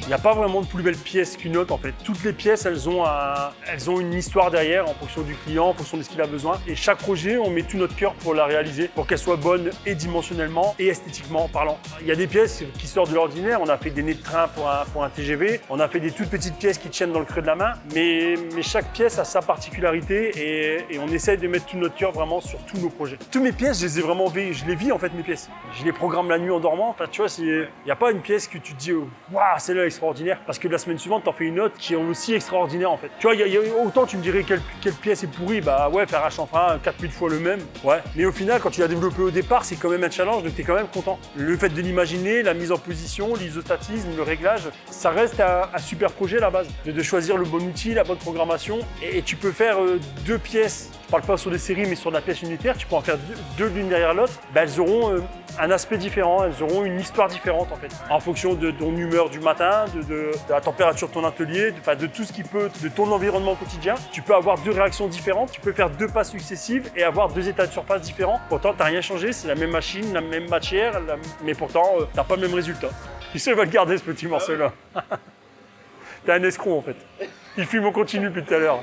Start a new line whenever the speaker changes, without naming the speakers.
Il n'y a pas vraiment de plus belle pièce qu'une autre en fait. Toutes les pièces, elles ont une histoire derrière en fonction du client, en fonction de ce qu'il a besoin. Et chaque projet, on met tout notre cœur pour la réaliser, pour qu'elle soit bonne et dimensionnellement et esthétiquement parlant. Il y a des pièces qui sortent de l'ordinaire. On a fait des nez de train pour un TGV. On a fait des toutes petites pièces qui tiennent dans le creux de la main. Mais chaque pièce a sa particularité et on essaye de mettre tout notre cœur vraiment sur tous nos projets. Toutes mes pièces, je les vis en fait mes pièces. Je les programme la nuit en dormant. Enfin, tu vois, il n'y a pas une pièce que tu te dis waouh, celle-là est extraordinaire. Parce que la semaine suivante, t'en fais une autre qui est aussi extraordinaire en fait. Tu vois, autant tu me dirais quelle pièce est pourrie, bah ouais, faire un chanfrein 4000 fois le même. Ouais. Mais au final, quand tu l'as développé au départ, c'est quand même un challenge, donc t'es quand même content. Le fait de l'imaginer, la mise en position, l'isostatisme, le réglage, ça reste un super projet à la base. De choisir le bon outil, la bonne programmation. Et tu peux faire deux pièces. Je parle pas sur des séries, mais sur la pièce unitaire, tu peux en faire deux l'une derrière l'autre. Bah, elles auront un aspect différent, elles auront une histoire différente en fait. En fonction de ton humeur du matin, de la température de ton atelier, de tout ce qui peut, de ton environnement quotidien. Tu peux avoir deux réactions différentes, tu peux faire deux pas successives et avoir deux états de surface différents. Pourtant, t'as rien changé, c'est la même machine, la même matière, mais pourtant, t'as pas le même résultat. Qui sait va le garder ce petit morceau-là? T'es un escroc en fait. Il fume au continu depuis tout à l'heure.